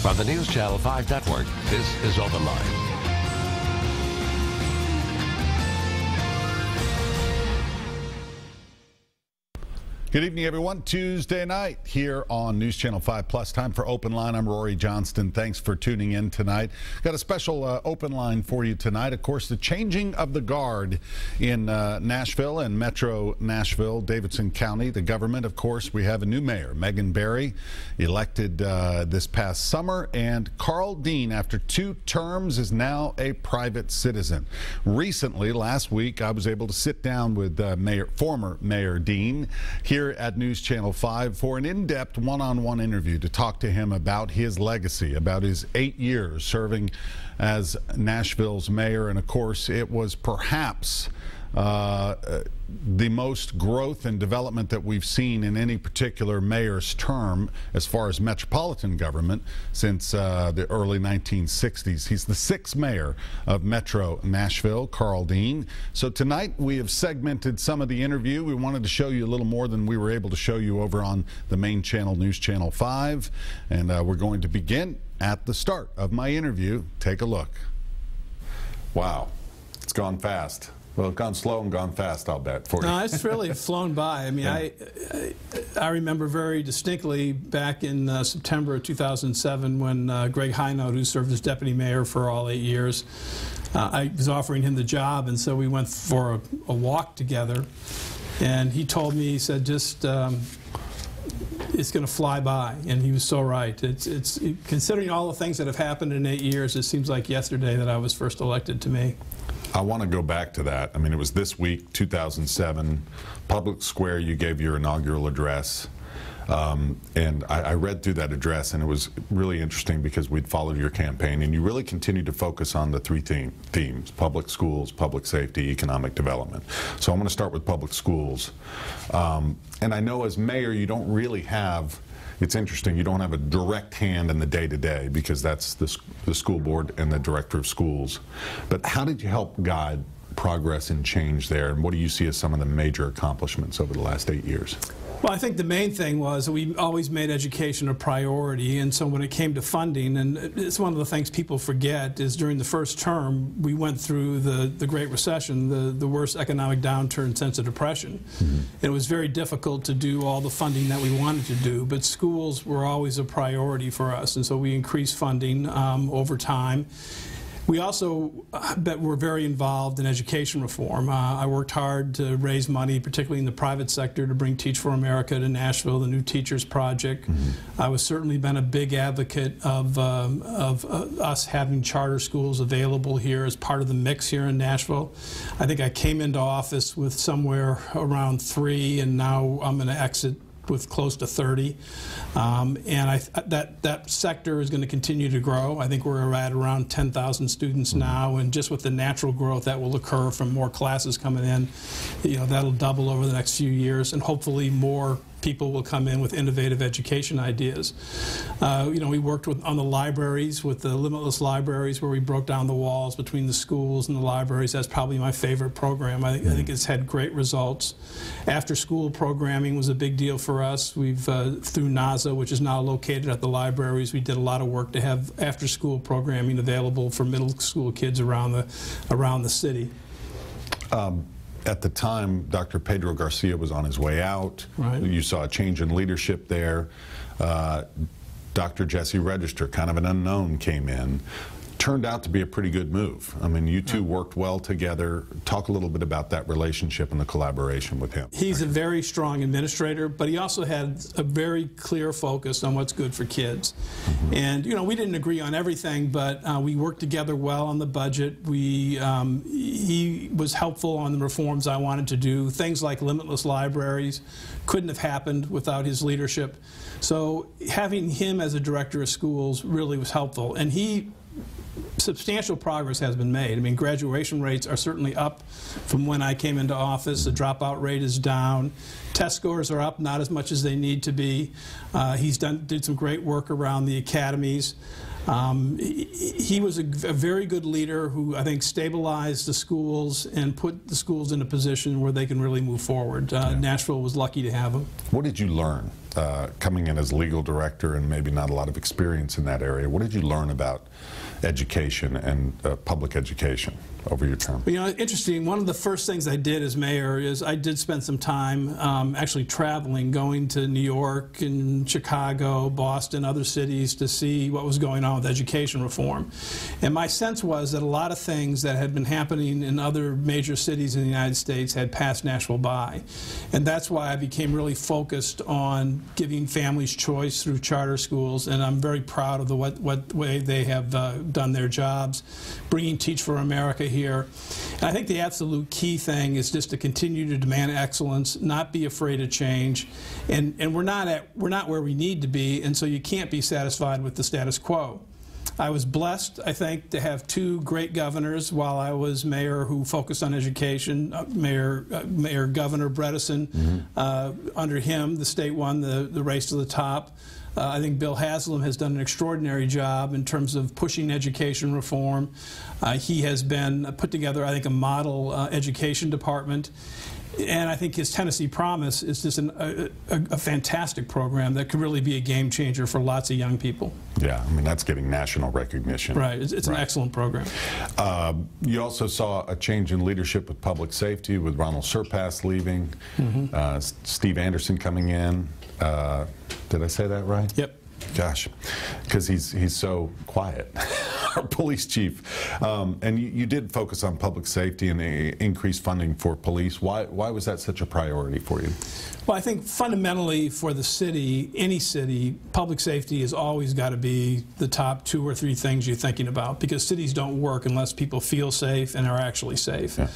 On the News Channel 5 network, this is OpenLine. Good evening, everyone. Tuesday night here on News Channel 5 Plus. Time for Open Line. I'm Rhori Johnston. Thanks for tuning in tonight. Got a special Open Line for you tonight. Of course, the changing of the guard in Nashville and Metro Nashville, Davidson County. The government, of course, we have a new mayor, Megan Barry, elected this past summer. And Karl Dean, after 2 terms, is now a private citizen. Recently, last week, I was able to sit down with former Mayor Dean here at News Channel 5 for an in-depth one-on-one interview to talk to him about his legacy, about his 8 years serving as Nashville's mayor. And of course, it was perhaps the most growth and development that we've seen in any particular mayor's term as far as metropolitan government since the early 1960s. He's the 6th mayor of Metro Nashville, Karl Dean. So tonight we have segmented some of the interview. We wanted to show you a little more than we were able to show you over on the main channel, News Channel 5. And we're going to begin at the start of my interview. Take a look. Wow, it's gone fast. Well, it's gone slow and gone fast, I'll bet, for you. No, it's really flown by. I mean, yeah. I remember very distinctly back in September of 2007 when Greg Hinote, who served as deputy mayor for all 8 years, I was offering him the job, and so we went for a walk together. And he told me, he said, just, it's going to fly by. And he was so right. It's considering all the things that have happened in 8 years, it seems like yesterday that I was first elected to me. I want to go back to that. I mean, it was this week, 2007, Public Square, you gave your inaugural address. And I read through that address, and it was really interesting because we'd followed your campaign, and you really continued to focus on the 3 themes, public schools, public safety, economic development. So I'm going to start with public schools. And I know as mayor, you don't really have, it's interesting, you don't have a direct hand in the day-to-day because that's the school board and the director of schools. But how did you help guide progress and change there, and what do you see as some of the major accomplishments over the last 8 years? Well, I think the main thing was that we always made education a priority, and so when it came to funding, and it's one of the things people forget, is during the first term we went through the Great Recession, the worst economic downturn since the Depression. Mm-hmm. It was very difficult to do all the funding that we wanted to do, but schools were always a priority for us, and so we increased funding over time. We also were very involved in education reform. I worked hard to raise money, particularly in the private sector, to bring Teach for America to Nashville, the New Teachers Project. Mm-hmm. I was certainly been a big advocate of us having charter schools available here as part of the mix here in Nashville. I think I came into office with somewhere around 3, and now I'm going to exit with close to 30, and that sector is going to continue to grow. I think we're at around 10,000 students now, and just with the natural growth that will occur from more classes coming in, you know, that'll double over the next few years, and hopefully more people will come in with innovative education ideas. You know, we worked on the libraries, with the Limitless Libraries, where we broke down the walls between the schools and the libraries. That's probably my favorite program. I think it's had great results. After-school programming was a big deal for us. We've, through NASA, which is now located at the libraries, we did a lot of work to have after-school programming available for middle school kids around the city. At the time, Dr. Pedro Garcia was on his way out. Right. You saw a change in leadership there. Dr. Jesse Register, kind of an unknown, came in. Turned out to be a pretty good move. I mean, you two worked well together. Talk a little bit about that relationship and the collaboration with him. He's a very strong administrator, but he also had a very clear focus on what's good for kids. Mm-hmm. And, you know, we didn't agree on everything, but we worked together well on the budget. He was helpful on the reforms I wanted to do. Things like Limitless Libraries couldn't have happened without his leadership. So having him as a director of schools really was helpful. And substantial progress has been made. I mean, graduation rates are certainly up from when I came into office. The dropout rate is down. Test scores are up, not as much as they need to be. He's did some great work around the academies. He was a very good leader who I think stabilized the schools and put the schools in a position where they can really move forward. Nashville was lucky to have him. What did you learn coming in as legal director and maybe not a lot of experience in that area? What did you learn about education and public education over your term? You know, interesting, one of the first things I did as mayor is I did spend some time actually traveling, going to New York and Chicago, Boston, other cities to see what was going on with education reform. And my sense was that a lot of things that had been happening in other major cities in the United States had passed Nashville by. And that's why I became really focused on giving families choice through charter schools, and I'm very proud of the what way they have done their jobs, bringing Teach for America here. And I think the absolute key thing is just to continue to demand excellence, not be afraid of change, and we're not where we need to be, and so you can't be satisfied with the status quo. I was blessed, I think, to have two great governors while I was mayor who focused on education. Mayor Governor Bredesen, under him, the state won the race to the top. I think Bill Haslam has done an extraordinary job in terms of pushing education reform. He has been put together, I think, a model education department. And I think his Tennessee Promise is just a fantastic program that could really be a game changer for lots of young people. Yeah, I mean, that's getting national recognition. Right, it's an excellent program. You also saw a change in leadership with public safety with Ronald Surpass leaving, Steve Anderson coming in. Did I say that right? Yep. Gosh, because he's so quiet, our police chief. And you did focus on public safety and increased funding for police. Why was that such a priority for you? Well, I think fundamentally for the city, any city, public safety has always got to be the top 2 or 3 things you're thinking about, because cities don't work unless people feel safe and are actually safe. Yeah.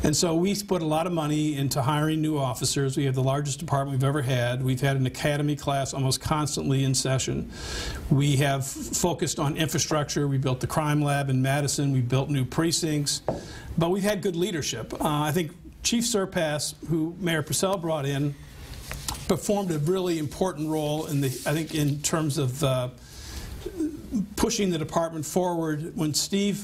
And so we put a lot of money into hiring new officers. We have the largest department we've ever had. We've had an academy class almost constantly in session. We have focused on infrastructure. We built the crime lab in Madison. We built new precincts. But we've had good leadership. I think Chief Surpass, who Mayor Purcell brought in, performed a really important role in terms of pushing the department forward. When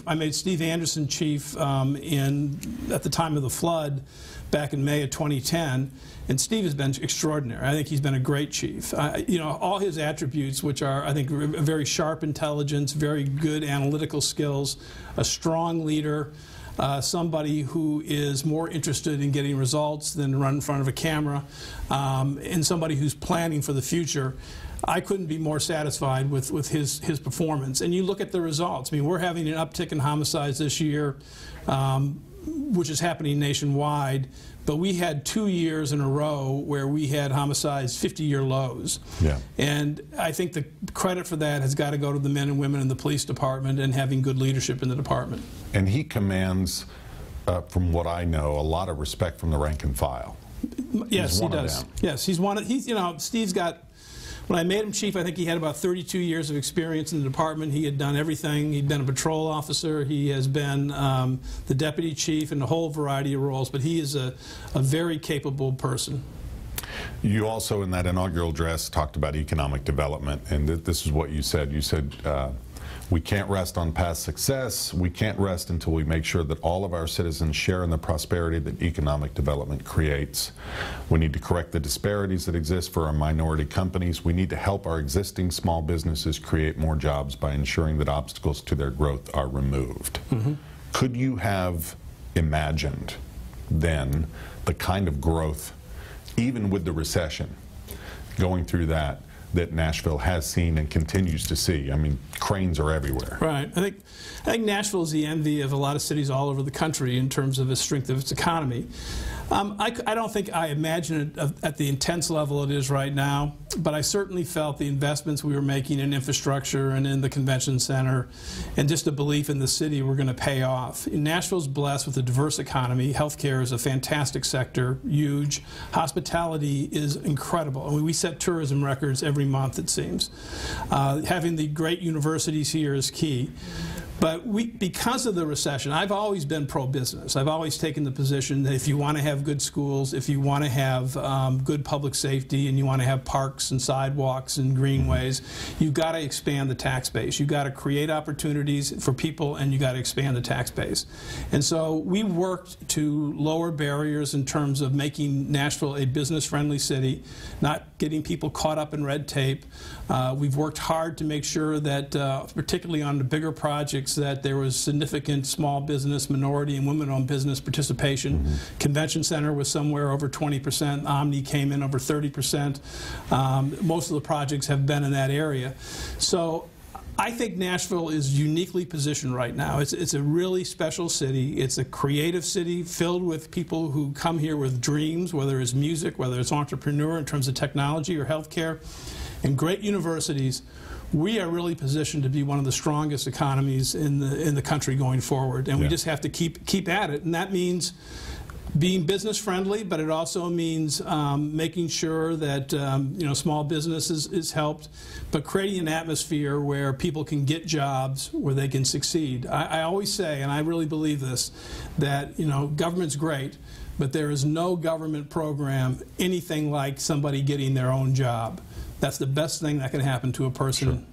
I made Steve Anderson chief at the time of the flood back in May of 2010, and Steve has been extraordinary. I think he's been a great chief. You know, all his attributes, which are, I think, a very sharp intelligence, very good analytical skills, a strong leader, somebody who is more interested in getting results than run in front of a camera, and somebody who's planning for the future. I couldn't be more satisfied with his performance. And you look at the results. I mean, we're having an uptick in homicides this year, which is happening nationwide. But we had 2 years in a row where we had homicides 50-year lows. Yeah. And I think the credit for that has got to go to the men and women in the police department and having good leadership in the department. And he commands, from what I know, a lot of respect from the rank and file. Yes, he does. Yes, he's one of, you know, Steve's got, when I made him chief, I think he had about 32 years of experience in the department. He had done everything. He'd been a patrol officer. He has been the deputy chief in a whole variety of roles. But he is a very capable person. You also, in that inaugural address, talked about economic development. And this is what you said. You said, we can't rest on past success. We can't rest until we make sure that all of our citizens share in the prosperity that economic development creates. We need to correct the disparities that exist for our minority companies. We need to help our existing small businesses create more jobs by ensuring that obstacles to their growth are removed. Could you have imagined then the kind of growth, even with the recession, going through that Nashville has seen and continues to see? I mean, cranes are everywhere. Right. I think Nashville is the envy of a lot of cities all over the country in terms of the strength of its economy. I don't think I imagine it at the intense level it is right now, but I certainly felt the investments we were making in infrastructure and in the convention center and just a belief in the city were going to pay off. Nashville's blessed with a diverse economy. Healthcare is a fantastic sector, huge. Hospitality is incredible. I mean, we set tourism records every month, it seems. Having the great universities here is key. But because of the recession, I've always been pro-business. I've always taken the position that if you want to have good schools, if you want to have good public safety, and you want to have parks and sidewalks and greenways, you've got to expand the tax base. You've got to create opportunities for people, and you've got to expand the tax base. And so we worked to lower barriers in terms of making Nashville a business-friendly city, not getting people caught up in red tape. We've worked hard to make sure that, particularly on the bigger projects, that there was significant small business, minority, and women-owned business participation. Convention Center was somewhere over 20%. Omni came in over 30%. Most of the projects have been in that area. So I think Nashville is uniquely positioned right now. It's a really special city. It's a creative city filled with people who come here with dreams, whether it's music, whether it's entrepreneur in terms of technology or healthcare, and great universities. We are really positioned to be one of the strongest economies in the country going forward, and we just have to keep at it. And that means being business friendly, but it also means making sure that small businesses is helped, but creating an atmosphere where people can get jobs, where they can succeed. I always say, and I really believe this, that government's great, but there is no government program anything like somebody getting their own job. That's the best thing that can happen to a person